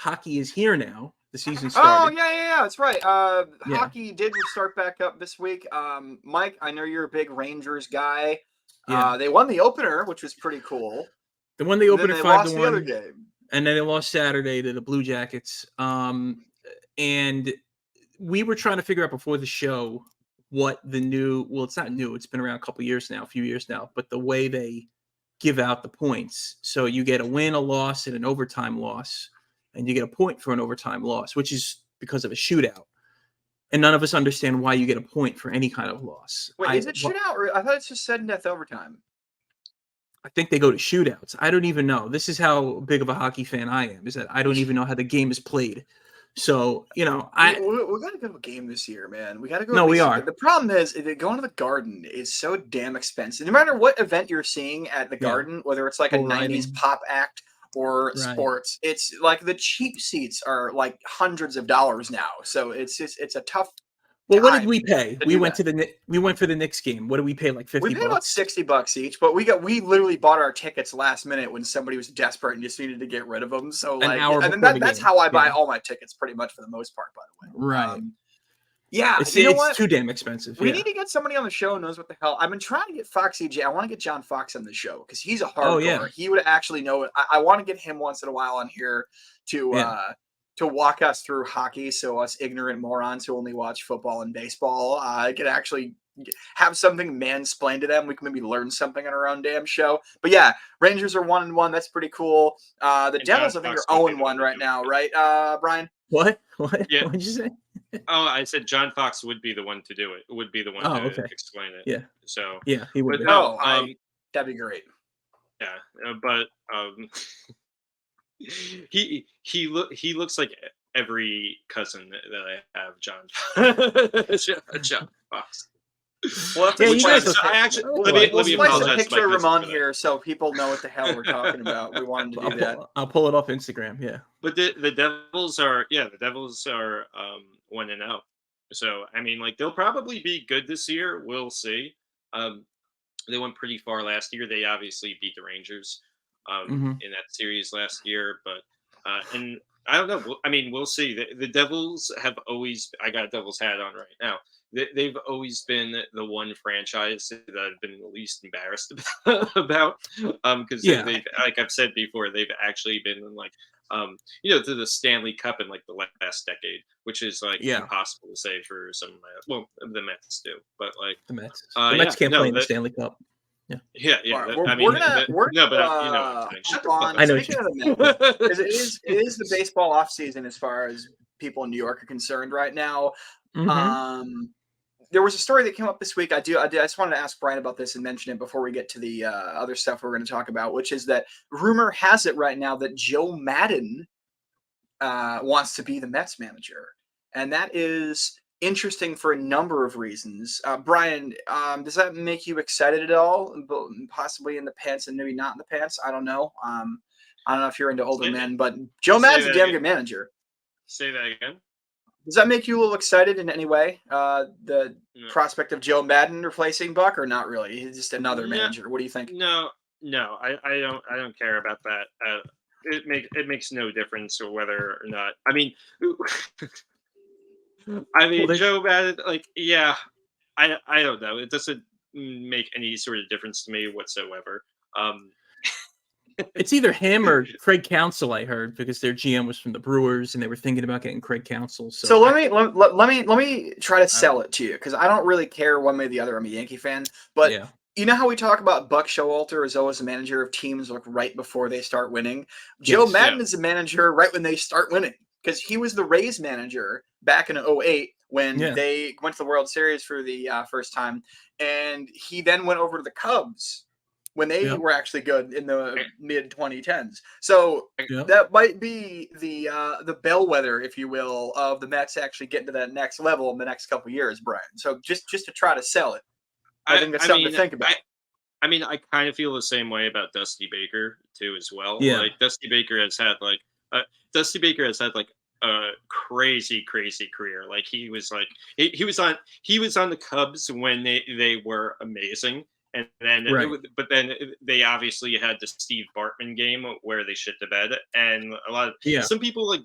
hockey is here now. The season Oh, started. yeah, that's right. Yeah. Hockey did start back up this week. Mike, I know you're a big Rangers guy. Yeah. They won the opener, which was pretty cool. The one they And then opened at they five to lost the other one, game. and then they lost Saturday to the Blue Jackets. And we were trying to figure out before the show what the new. Well, it's not new. It's been around a few years now. But the way they give out the points, so you get a win, a loss, and an overtime loss, and you get a point for an overtime loss, which is because of a shootout. And none of us understand why you get a point for any kind of loss. Wait, is it shootout? Or I thought it's just sudden death overtime. I think they go to shootouts. I don't even know. This is how big of a hockey fan I am, is that I don't even know how the game is played. So, we got to go to a game this year, man. We got to go. No, we are. The problem is going to the Garden is so damn expensive. No matter what event you're seeing at the Garden, whether it's like a 90s pop act or sports, it's like the cheap seats are like hundreds of dollars now. So it's a tough. Well, what did we pay? We went for the Knicks game. What did we pay? Like $50? We paid about $60 each, but we literally bought our tickets last minute when somebody was desperate and just needed to get rid of them. So that's how I buy all my tickets pretty much for the most part, by the way. Right. It's too damn expensive. We need to get somebody on the show who knows what the hell. I've been trying to get Foxy J. I want to get John Fox on the show because he's a hardcore. Oh, yeah. He would actually know it. I want to get him once in a while on here to walk us through hockey, so us ignorant morons who only watch football and baseball can actually have something mansplained to them. We can maybe learn something on our own damn show. But yeah, Rangers are 1-1. That's pretty cool. The Devils, I think, are 0-1 right now, right, Brian? What? Yeah. What did you say? Oh, I said John Fox would be the one to do it. Would be the one to explain it. Yeah. So yeah, he would. That'd be great. Yeah, but he looks like every cousin that I have, John Fox. Well, you guys let's place a picture of Ramon here so people know what the hell we're talking about. We wanted to do that. I'll pull it off Instagram. Yeah. But the Devils are 1-0. So I mean, like, they'll probably be good this year. We'll see. They went pretty far last year. They obviously beat the Rangers in that series last year, but and I don't know. I mean, we'll see. The Devils have always. I got a Devils hat on right now. They've always been the one franchise that I've been the least embarrassed about, because like I've said before, they've actually been like, to the Stanley Cup in like the last decade, which is like impossible to say for some. Well, the Mets do, but like the Mets can't play in the Stanley Cup. Yeah. I know. Speaking of the Mets, because it is the baseball off season as far as people in New York are concerned right now. There was a story that came up this week. I just wanted to ask Brian about this and mention it before we get to the other stuff we're going to talk about, which is that rumor has it right now that Joe Madden wants to be the Mets manager. And that is interesting for a number of reasons. Brian, does that make you excited at all? Possibly in the pants and maybe not in the pants? I don't know. I don't know if you're into older men, but Joe Madden's a damn good manager. Say that again. Does that make you a little excited in any way? The prospect of Joe Madden replacing Buck, or not really? He's just another manager. What do you think? No, I don't care about that. It makes no difference or whether or not. I mean, Joe Madden, like, I don't know. It doesn't make any sort of difference to me whatsoever. It's either him or Craig Counsell, I heard, because their GM was from the Brewers and they were thinking about getting Craig Counsell. So let me try to sell it to you, because I don't really care one way or the other. I'm a Yankee fan, but you know how we talk about Buck Showalter as always a manager of teams like right before they start winning? Joe Madden is a manager right when they start winning, because he was the Rays manager back in 2008 when they went to the World Series for the first time, and he then went over to the Cubs when they were actually good in the mid 2010s. So that might be the bellwether, if you will, of the Mets actually getting to that next level in the next couple of years, Brian. So just to try to sell it, I think that's something to think about. I kind of feel the same way about Dusty Baker too, as well. Yeah. Like Dusty Baker has had like a crazy career. Like he was on the Cubs when they were amazing. And then, Right. but then they obviously had the Steve Bartman game where they shit the bed, and Yeah. some people like